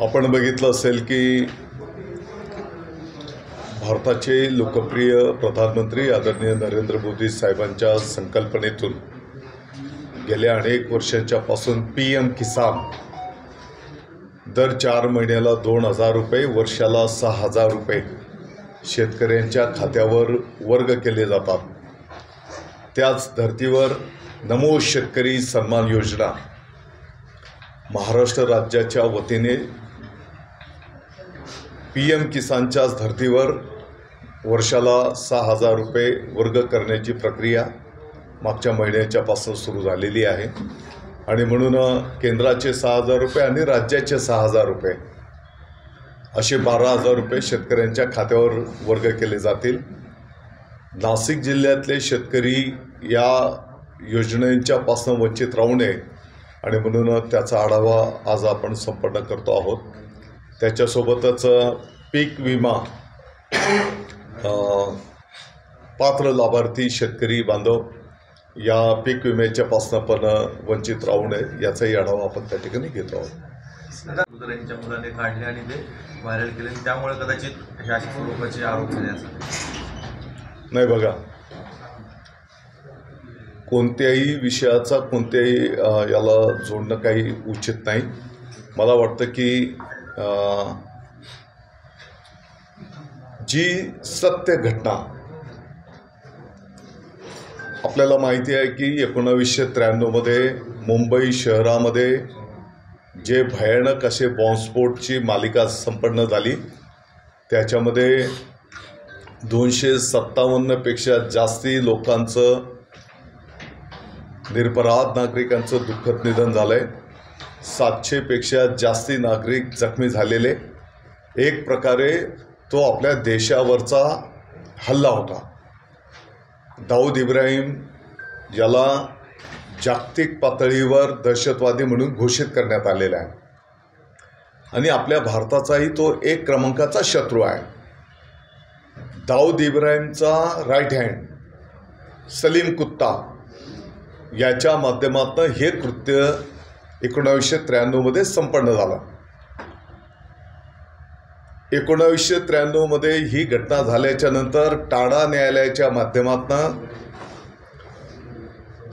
आपण बघितलं असेल की भारताचे लोकप्रिय प्रधानमंत्री आदरणीय नरेंद्र मोदी साहेबांच्या संकल्पनेतून गेल्या अनेक वर्षांच्यापासून PM किसान दर 4 महिन्याला 2,000 रुपये, वर्षाला 6,000 रुपये शेतकऱ्यांच्या खात्यावर वर्ग केले जातात। त्याच धर्तीवर नमो शेतकरी सन्मान योजना महाराष्ट्र राज्याच्या वतीने PM किसानच्याच धर्तीवर वर्षाला 6,000 रुपये वर्ग करण्याची प्रक्रिया मागच्या महिन्याच्यापासून सुरू झालेली आहे आणि म्हणून केंद्राचे 6,000 रुपये आणि राज्याचे 6,000 रुपये असे 12,000 रुपये शेतकऱ्यांच्या खात्यावर वर्ग केले जातील। नाशिक जिल्ह्यातले शेतकरी या योजनेच्यापासून वंचित राहू नये आणि म्हणून त्याचा आढावा आज आपण संपन्न करतो आहोत। त्याच्यासोबतच पीक विमा पात्र लाभार्थी शेतकरी बांधव या पीक विम्याच्यापासून पण वंचित राहू नये याचाही आढावा आपण त्या ठिकाणी घेतो आहोत। त्यांच्या मुलाने काढले आणि ते व्हायरल केले, त्यामुळे कदाचित अशा स्वरूपाचे आरोप झाले असं नाही। बघा, कोणत्याही विषयाचा कोणत्याही याला जोडणं काही उचित नाही। मला वाटतं की जी सत्य घटना आपल्याला माहिती आहे की 1993 मध्ये मुंबई शहरामध्ये जे भयानक असे बॉम्बस्फोटची मालिका संपन्न झाली, त्याच्यामध्ये 257 पेक्षा जास्ती लोकांचं, निरपराध नागरिकांचं दुःखद निधन झालंय। 700 पेक्षा जास्ती नागरिक जखमी झालेले। एक प्रकारे तो आपल्या देशावरचा हल्ला होता। दाऊद इब्राहिम याला जागतिक पातळीवर दहशतवादी म्हणून घोषित करण्यात आलेला आहे आणि आपल्या भारताचाही तो 1 क्रमांकाचा शत्रू आहे। दाऊद इब्राहिमचा राईट हँड सलीम कुत्ता याच्या माध्यमातून हे कृत्य 1993 मध्ये संपन्न झालं। 1993 मध्ये ही घटना झाल्याच्या नंतर टाडा न्यायालयाच्या माध्यमातून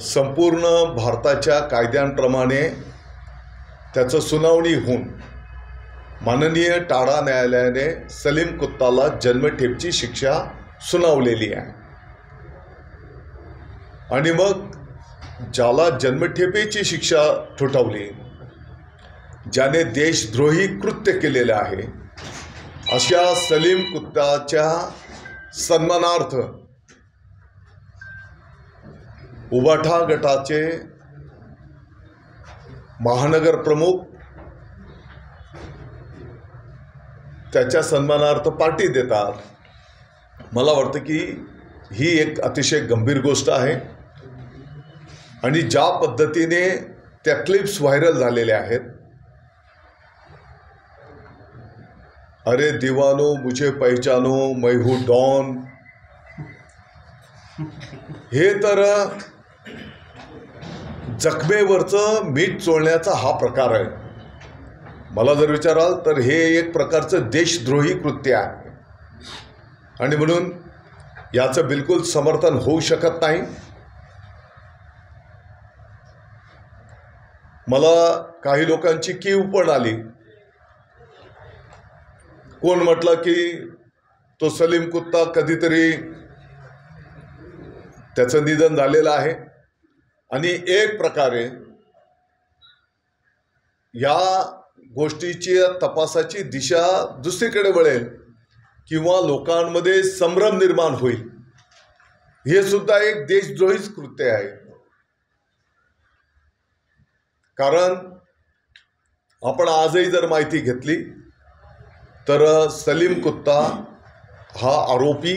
संपूर्ण भारताच्या कायद्यांप्रमाणे त्याचं सुनावणी होऊन माननीय टाडा न्यायालयाने सलीम कुत्ताला जन्मठेपेची शिक्षा सुनावलेली आहे आणि मग ज्याला जन्मठेपेची शिक्षा ठोठावली, ज्याने देशद्रोही कृत्य केलेले आहे, अशा सलीम कुत्ताच्या सन्मानार्थ उबाठा गटाचे महानगर प्रमुख त्याच्या सन्मानार्थ पार्टी देतात। मला वाटतं की ही एक अतिशय गंभीर गोष्ट आहे आणि ज्या पद्धतीने त्या क्लिप्स व्हायरल झालेल्या आहेत, अरे दीवानो मुझे पहचानो मैं हूँ डॉन, हे तर जखमेवरचं मीठ चोळण्याचा हा प्रकार आहे। मला जर विचाराल तर हे एक प्रकारचं देशद्रोही कृत्य आहे आणि म्हणून याचं बिलकुल समर्थन होऊ शकत नाही। मला काही लोकांची कीव पण आली। कोण म्हटलं की तो सलीम कुत्ता कधीतरी त्याचं निधन झालेलं आहे आणि एक प्रकारे या गोष्टीची तपासाची दिशा दुसरीकडे वळेल किंवा लोकांमध्ये संभ्रम निर्माण होईल। हे सुद्धा एक देशद्रोहीच कृत्य आहे, कारण आपण आजही जर माहिती घेतली तर सलीम कुत्ता हा आरोपी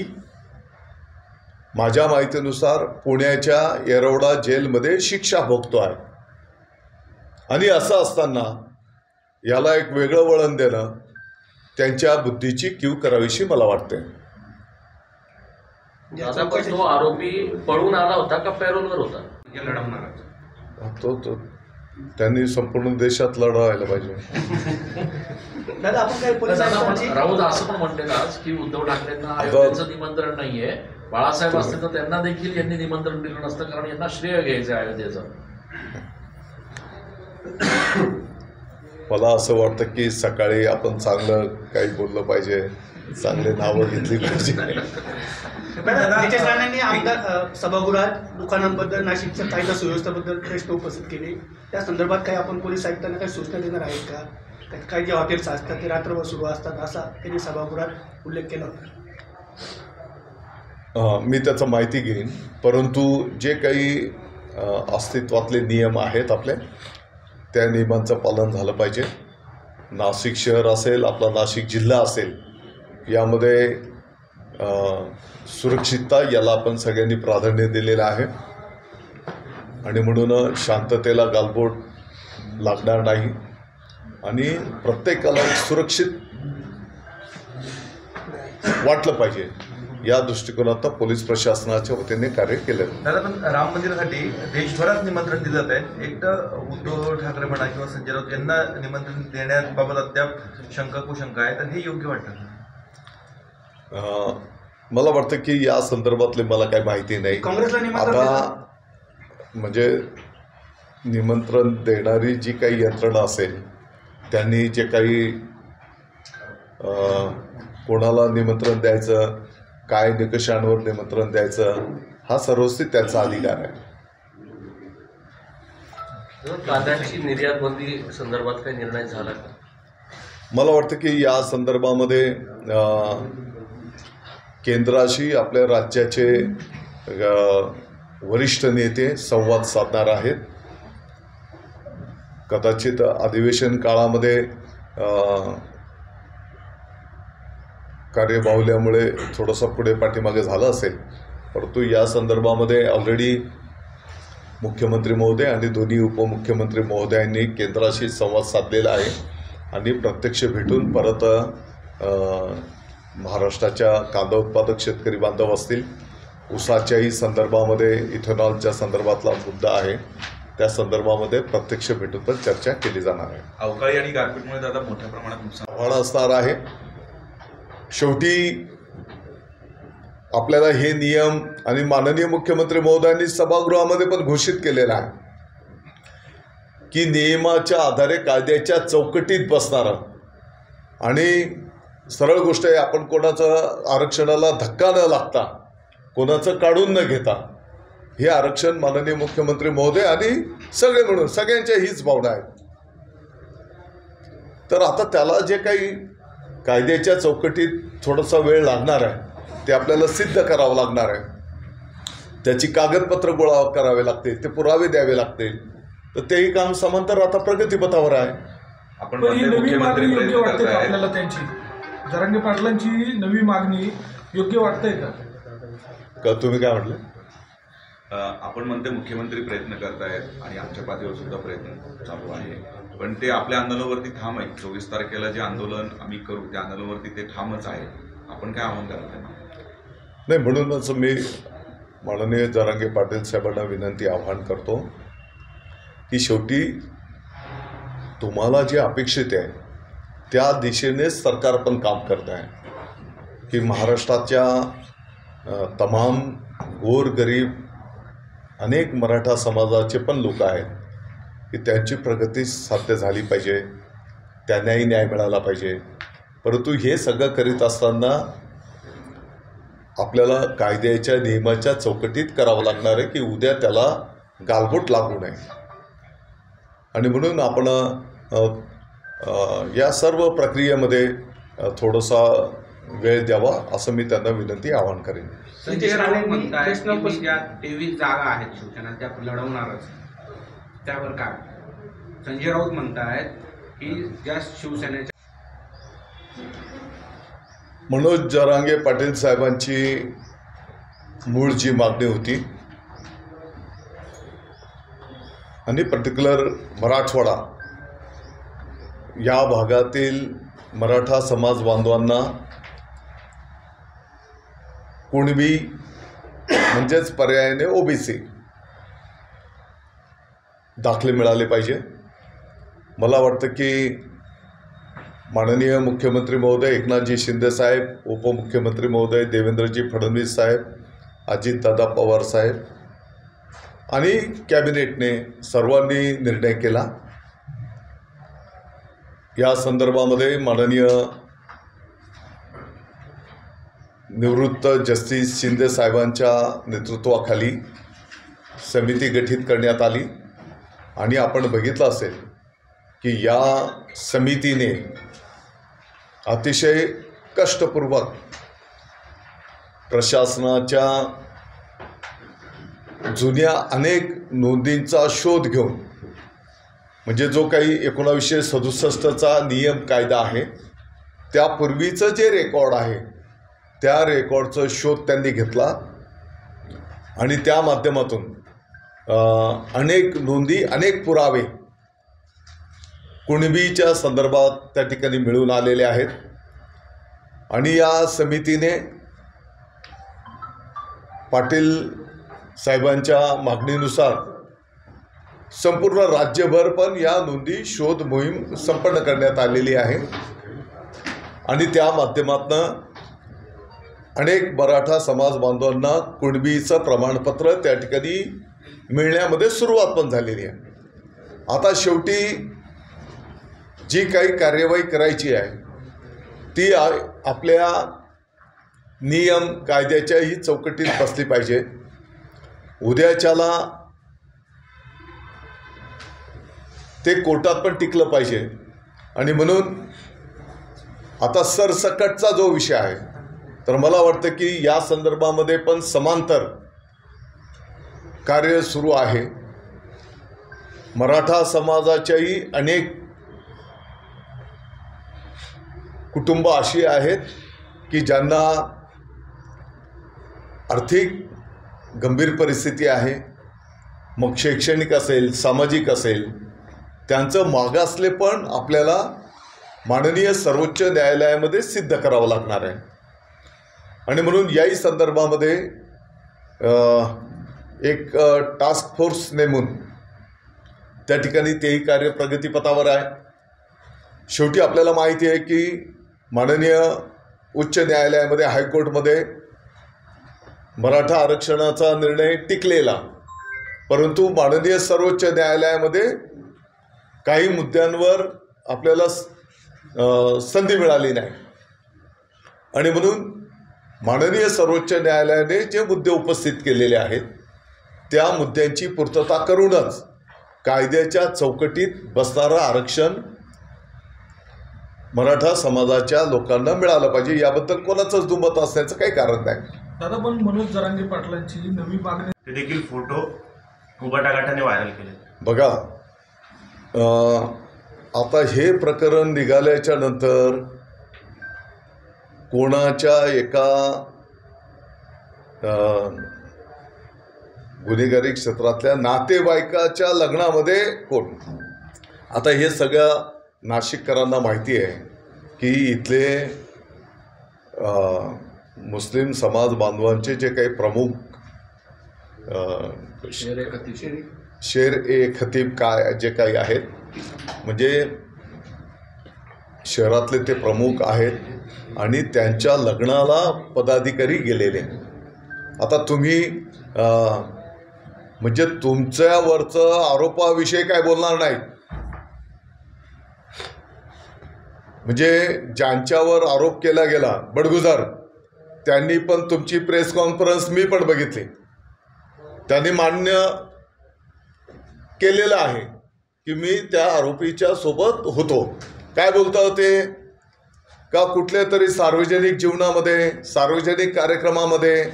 माझ्या माहितीनुसार पुण्याच्या येरवडा जेलमध्ये शिक्षा भोगतो आहे आणि असं असताना याला एक वेगळं वळण देणं त्यांच्या बुद्धीची कीव करावीशी मला वाटते। तो आरोपी पळून आला होता का पॅरोलवर होता? तो त्यांनी संपूर्ण देशात लढवायला पाहिजे। दादा आपण काही पोलीस आयुक्तांची राऊत असं पण म्हणते ना आज की उद्धव ठाकरेंना अयोध्येचं निमंत्रण नाहीये, बाळासाहेब असते तर त्यांना देखील यांनी निमंत्रण दिलं नसतं, कारण यांना श्रेय घ्यायचं अयोध्येचं. मला असं वाटतं की सकाळी आपण चांगलं काही बोललं पाहिजे, चांगले नावं घेतली पाहिजे. नितेश राणेंनी आमदार सभागृहात दुकानांबद्दल, नाशिकच्या कायदा सुव्यवस्थेबद्दल प्रश्न उपस्थित केले. त्या संदर्भात काही आपण पोलीस आयुक्तांना काही सूचना देणार आहेत का? काही जे हॉटेल्स असतात ते रात्रभर सुरू असतात असा त्यांनी सभागृहात उल्लेख केला होता. मी त्याचं माहिती घेईन, परंतु जे काही अस्तित्वातले नियम आहेत आपले, त्या नियमांचं पालन झालं पाहिजे. नाशिक शहर असेल, आपला नाशिक जिल्हा असेल, यामध्ये सुरक्षितता याला आपण सगळ्यांनी प्राधान्य दिलेलं आहे आणि म्हणून शांततेला गालबोट लागणार नाही आणि प्रत्येकाला सुरक्षित वाटलं पाहिजे या दृष्टिकोनात पोलीस प्रशासनाच्या वतीने कार्य केलं. दादा, पण राम मंदिरासाठी देशभरात निमंत्रण दिलं जात आहे. एक तर उद्धव ठाकरे म्हणा किंवा संजय राऊत यांना निमंत्रण देण्याबाबत अद्याप शंका कुशंका आहे, तर हे योग्य वाटतं? मला वाटतं की या संदर्भातले मला काही माहिती नाही. काँग्रेसला निमंत्रण आता म्हणजे निमंत्रण देणारी जी काही यंत्रणा असेल, त्यांनी जे काही कोणाला निमंत्रण द्यायचं, काय निकषांवर निमंत्रण द्यायचं, हा सर्वस्वी त्यांचा अधिकार आहे. कांद्याची निर्यात बंदी संदर्भात काही निर्णय झाला का? मला वाटतं की या संदर्भामध्ये केंद्राशी आपल्या राज्याचे वरिष्ठ नेते संवाद साधणार आहेत. कदाचित अधिवेशन काळामध्ये कार्यबाहुल्यामुळे थोडंसं पुढे पाठीमागे झालं असेल, परंतु या संदर्भामध्ये ऑलरेडी मुख्यमंत्री महोदय आणि दोन्ही उपमुख्यमंत्री महोदयांनी केंद्राशी संवाद साधलेला आहे आणि प्रत्यक्ष भेटून परत महाराष्ट्राच्या कांदा उत्पादक शेतकरी बांधव असतील, ऊसाच्याही संदर्भामध्ये इथेनॉलच्या संदर्भातला मुद्दा आहे, त्या संदर्भामध्ये प्रत्यक्ष भेटून पण चर्चा केली जाणार आहे. अवकाळी आणि गारपीटमुळे दादा मोठ्या प्रमाणात नुकसान आव्हान असणार आहे. शेवटी आपल्याला हे नियम आणि माननीय मुख्यमंत्री महोदयांनी सभागृहामध्ये पण घोषित केलेलं आहे की नियमाच्या आधारे कायद्याच्या चौकटीत बसणारं आणि सरळ गोष्ट आहे, आपण कोणाचं आरक्षणाला धक्का न लागता, कोणाचं काढून न घेता हे आरक्षण माननीय मुख्यमंत्री महोदय आणि सगळे म्हणून सगळ्यांच्या हीच भावना आहे. तर आता त्याला जे काही कायद्याच्या चौकटीत थोडासा वेळ लागणार आहे, ते आपल्याला सिद्ध करावं लागणार आहे. त्याची कागदपत्र गोळा करावे लागतील, ते पुरावे द्यावे लागतील, तर तेही काम समांतर आता प्रगतीपथावर आहे. आपण नवी मागणी योग्य वाटते का आपल्याला? त्यांची जरांगे पाटलांची नवी मागणी योग्य वाटतंय का? तुम्ही काय म्हटलं? आपण म्हणते मुख्यमंत्री प्रयत्न करतायत आणि आमच्या पातळीवर सुद्धा प्रयत्न चालू आहे, पण ते आपल्या आंदोलनावरती ठाम आहे. 24 तारखेला जे आंदोलन आम्ही करू त्या आंदोलनावरती ते ठामच आहे. आपण काय आव्हान कराल त्यांना? नाही, म्हणूनच मी माननीय जरांगे पाटील साहेबांना विनंती आवाहन करतो की शेवटी तुम्हाला जे अपेक्षित आहे त्या दिशेनेच सरकार पण काम करत आहे की महाराष्ट्राच्या तमाम गोरगरीब अनेक मराठा समाजाचे पण लोक आहेत की त्यांची प्रगती साध्य झाली पाहिजे, त्यांनाही न्याय मिळाला पाहिजे. परंतु हे सगळं करीत असताना आपल्याला कायद्याच्या नियमाच्या चौकटीत करावं लागणार आहे की उद्या त्याला गालबोट लागू नये. आणि म्हणून आपण या सर्व प्रक्रियेमध्ये थोडासा वेळ द्यावा असं मी त्यांना विनंती आवाहन करेन. संजय राऊत म्हणताय की मी ज्या 23 जागा आहेत शिवसेना त्या लढवणारच, त्यावर काय? संजय राऊत म्हणतायत की ज्या शिवसेनेच्या मनोज जरांगे पाटील साहेबांची मूळ जी मागणी होती आणि पर्टिक्युलर मराठवाडा या भागातील मराठा समाज बांधवांना कुणबी म्हणजेच पर्यायाने ओबीसी दाखले मिळाले पाहिजे. मला वाटतं की माननीय मुख्यमंत्री महोदय एकनाथजी शिंदे साहेब, उपमुख्यमंत्री महोदय देवेंद्रजी फडणवीस साहेब, अजितदादा पवार साहेब आणि कॅबिनेटने सर्वांनी निर्णय केला। या संदर्भामध्ये माननीय निवृत्त जस्टिस शिंदे साहेबांच्या नेतृत्वाखाली समिती गठीत करण्यात आली आणि आपण बघितलं असेल की या समितीने अतिशय कष्टपूर्वक प्रशासनाच्या जुन्या अनेक नोंदींचा शोध घेऊन, म्हणजे जो काही 1967चा नियम कायदा आहे त्यापूर्वीचं जे रेकॉर्ड आहे त्या रेकॉर्डचा शोध त्यांनी घेतला आणि त्या माध्यमातून अनेक नोंदी, अनेक पुरावे कुणबीच्या संदर्भात त्या ठिकाणी मिळून आलेले आहेत। आणि या समितीने पाटील साहेबांच्या मागणीनुसार संपूर्ण राज्यभर पण या नोंदी शोध मोहीम संपन्न करण्यात आलेली आहे आणि त्या माध्यमातून अनेक मराठा समाज बांधवांना कुणबीचं प्रमाणपत्र त्या ठिकाणी मिळण्यामध्ये सुरुवात पण झालेली आहे। आता शेवटी जी काही कार्यवाही करायची आहे ती आपल्या नियम कायद्याच्याही चौकटीत बसली पाहिजे। उद्याच्याला ते कोर्टात पण टिकलं पाहिजे आणि म्हणून आता सरसकटचा जो विषय आहे तर मला वाटतं की या संदर्भामध्ये पण समांतर कार्य सुरू आहे। मराठा समाजाच्याही अनेक कुटुंब अशी आहेत की ज्यांना आर्थिक गंभीर परिस्थिती आहे, मग शैक्षणिक असेल, सामाजिक असेल, त्यांचं मागासले पण आपल्याला माननीय सर्वोच्च न्यायालयामध्ये सिद्ध करावं लागणार आहे आणि म्हणून याही संदर्भामध्ये एक टास्क फोर्स नेमून त्या ठिकाणी तेही कार्य प्रगतीपथावर आहे। शेवटी आपल्याला माहिती आहे की माननीय उच्च न्यायालयामध्ये, हायकोर्टमध्ये मराठा आरक्षणाचा निर्णय टिकलेला, परंतु माननीय सर्वोच्च न्यायालयामध्ये काही मुद्द्यांवर आपल्याला संधी मिळाली नाही आणि म्हणून माननीय सर्वोच्च न्यायालयाने जे मुद्दे उपस्थित केलेले आहेत त्या मुद्द्यांची पूर्तता करूनच कायद्याच्या चौकटीत बसणारं आरक्षण मराठा समाजाच्या लोकांना मिळालं पाहिजे। याबद्दल कोणाचंच दुमत असण्याचं काही कारण नाही। दादा, पण मनोज जरांगे पाटलांची नवी मागणी, ते देखील फोटो उबाटाघाटाने व्हायरल केले। बघा, आता हे प्रकरण निघाल्याच्या नंतर कोणाच्या एका गुन्हेगारी क्षेत्रातल्या नातेवाईकाच्या लग्नामध्ये कोण, आता हे सगळ्या नाशिककरांना माहिती आहे की इथले मुस्लिम समाज बांधवांचे जे काही प्रमुख शेर ए खतीब काय जे काही आहेत, म्हणजे शहरातले ते प्रमुख आहेत आणि त्यांच्या लग्नाला पदाधिकारी गेलेले। आता तुम्ही म्हणजे तुमच्यावरचं आरोपाविषयी काय बोलणार नाही, म्हणजे ज्यांच्यावर आरोप केला गेला बडगुजर, त्यांनी पण तुमची प्रेस कॉन्फरन्स मी पण बघितली, त्यांनी मान्य केलेलं आहे की मी त्या आरोपीच्या सोबत होतो। काय बोलता होते का कुठल्या तरी सार्वजनिक जीवनामध्ये, सार्वजनिक कार्यक्रमामध्ये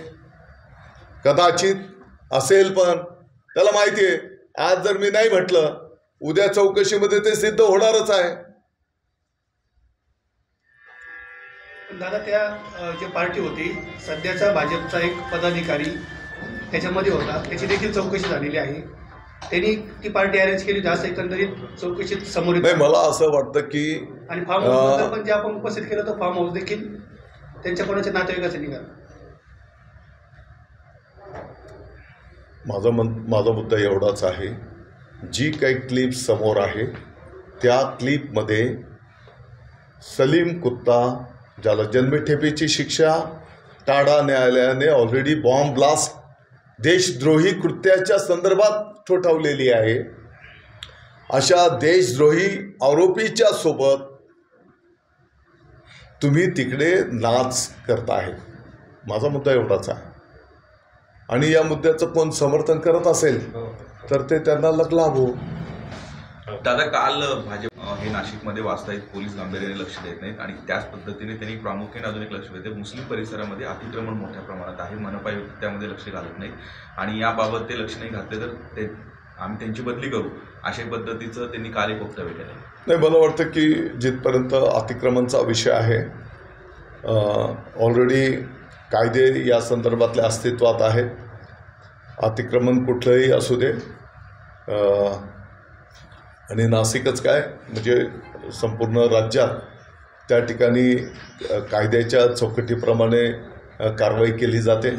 कदाचित असेल, पण त्याला माहिती आहे आज जर मी नाही म्हटलं उद्या चौकशीमध्ये ते सिद्ध होणारच आहे। दादा, त्या जे पार्टी होती सध्याचा भाजपचा एक पदाधिकारी त्याच्यामध्ये होता, त्याची देखील चौकशी झालेली आहे, त्यांनी ती पार्टी अरेंज केली, जास्त एकंदरीत चौकशीत समोर येत नाही। मला असं वाटतं की आणि फार्म हाऊस पण जे आपण उपस्थित केलं तो फार्म हाऊस देखील त्यांच्या कोणाच्या नातेवाईकाचं निघालं। माझा मुद्दा एवढाच आहे, जी काही क्लिप समोर आहे त्या क्लिपमध्ये सलीम कुत्ता, ज्याला जन्मठेपेची शिक्षा टाडा न्यायालयाने ऑलरेडी बॉम्ब ब्लास्ट देशद्रोही कृत्याच्या संदर्भात ठोठावलेली आहे, अशा देशद्रोही आरोपीच्या सोबत तुम्ही तिकडे नाच करताय. माझा मुद्दा एवढाच आहे. आणि या मुद्द्याचं कोण समर्थन करत असेल तर ते त्यांना लाभो. दादा, काल भाजप हे नाशिकमध्ये वास्तविक पोलीस गांभीर्याने लक्ष देत नाहीत आणि त्याच पद्धतीने त्यांनी प्रामुख्याने अजून एक लक्ष देते, मुस्लिम परिसरामध्ये अतिक्रमण मोठ्या प्रमाणात आहे, मनपा आयुक्त त्यामध्ये लक्ष घालत नाहीत आणि याबाबत ते लक्ष नाही घातले तर ते आम्ही त्यांची बदली करू अशा पद्धतीचं त्यांनी काल एक वक्तव्य केलं. नाही, मला वाटतं की जिथपर्यंत अतिक्रमणचा विषय आहे, ऑलरेडी कायदे या संदर्भातले अस्तित्वात आहेत. अतिक्रमण कुठलंही असू दे, आणि नाशिकच काय म्हणजे संपूर्ण राज्यात त्या ठिकाणी कायद्याच्या चौकटीप्रमाणे कारवाई केली जाते.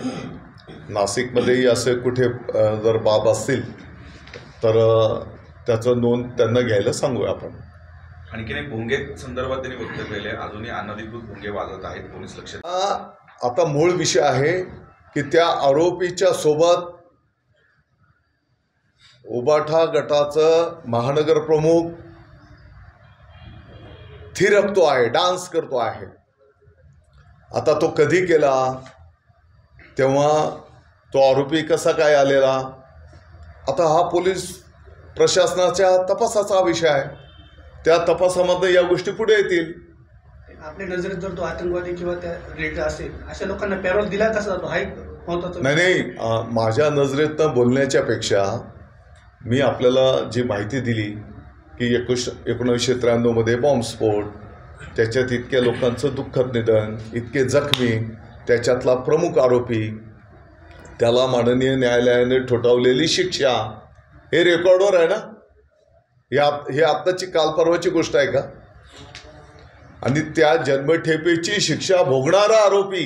नाशिकमध्येही असे कुठे जर बाब असतील तर त्याचं नोंद त्यांना घ्यायला सांगूया आपण. आणखीन एक भोंगे संदर्भात त्यांनी वक्तव्य केले, अजूनही अनधिकृत भोंगे वाजत आहेत, पोलीस लक्ष. आता मूळ विषय आहे की त्या आरोपीच्या सोबत उबाठा गटाचं महानगर प्रमुख थिरकतो आहे, डान्स करतो आहे. आता तो कधी केला, तेव्हा तो आरोपी कसा काय आलेला, आता हा पोलीस प्रशासनाच्या तपासाचा विषय आहे. त्या तपासामध्ये या गोष्टी पुढे येतील. आपल्या नजरेत जर तो आतंकवादी किंवा त्या रेट असेल, अशा लोकांना पॅरोल दिला कसा जातो, हा एक महत्त्वाचा. नाही, माझ्या नजरेतनं बोलण्याच्या पेक्षा मी आपल्याला जी माहिती दिली की 1993मध्ये बॉम्बस्फोट, त्याच्यात इतक्या लोकांचं दुःखद निधन, इतके जखमी, त्याच्यातला प्रमुख आरोपी, त्याला माननीय न्यायालयाने ठोठावलेली शिक्षा, हे रेकॉर्डवर आहे ना. हे आत्ताची काल परवाची गोष्ट आहे का? आणि त्या जन्मठेपेची शिक्षा भोगणारा आरोपी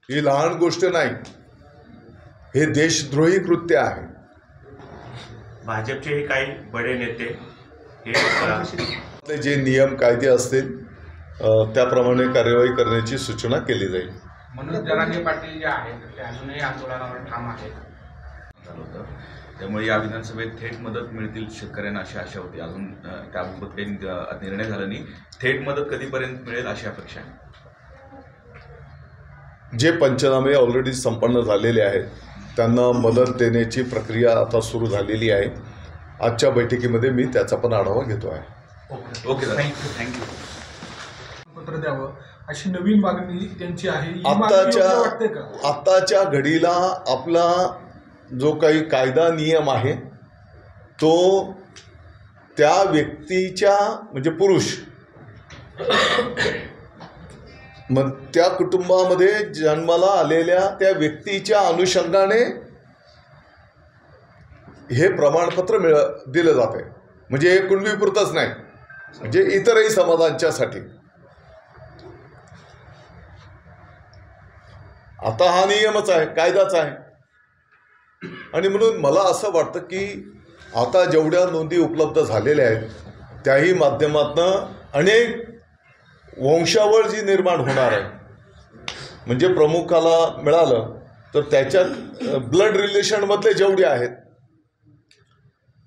ही लहान गोष्ट नाही, हे देशद्रोही कृत्य आहे. भाजपचे काही बडे नेते हे जे नियम कायदे असतील त्याप्रमाणे कार्यवाही करण्याची सूचना केली जाईल. मनोज जरांगे पाटील जे आहेत ते अजूनही आंदोलनावर ठाम आहेत. त्यामुळे या विधानसभेत थेट मदत मिळतील शेतकऱ्यांना अशी आशा होती. अजून त्याबाबत काही निर्णय झाला नाही. थेट मदत कधीपर्यंत मिळेल अशी अपेक्षा आहे. जे पंचनामे ऑलरेडी संपन्न झालेले आहेत त्यांना मदत देण्याची प्रक्रिया आता सुरू झालेली आहे. आजच्या बैठकीमध्ये मी त्याचा पण आढावा घेतो आहे. Okay thank you. पत्र द्यावं अशी नवीन मागणी त्यांची आहे. ही मागणी योग्य वाटते का? आत्ताच्या घडीला आपला जो काही कायदा नियम आहे तो त्या व्यक्तीच्या म्हणजे पुरुष, मग त्या कुटुंबामध्ये जन्माला आलेल्या त्या व्यक्तीच्या अनुषंगाने हे प्रमाणपत्र दिलं जाते. म्हणजे हे कुणबीपुरतंच नाही, म्हणजे इतरही समाजांच्यासाठी. आता हा नियमच आहे, कायदाच आहे. आणि म्हणून मला असं वाटतं की आता जेवढ्या नोंदी उपलब्ध झालेल्या आहेत त्याही माध्यमातून अनेक वंशावळ जी निर्माण होणार आहे, म्हणजे प्रमुखाला मिळालं तर त्याच्यात ब्लड रिलेशनमधले जेवढे आहेत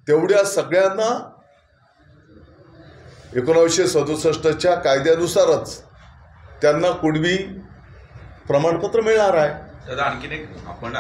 तेवढ्या सगळ्यांना 1967च्या कायद्यानुसारच त्यांना कुणबी प्रमाणपत्र मिळणार आहे. दादा, आणखीन एक आपण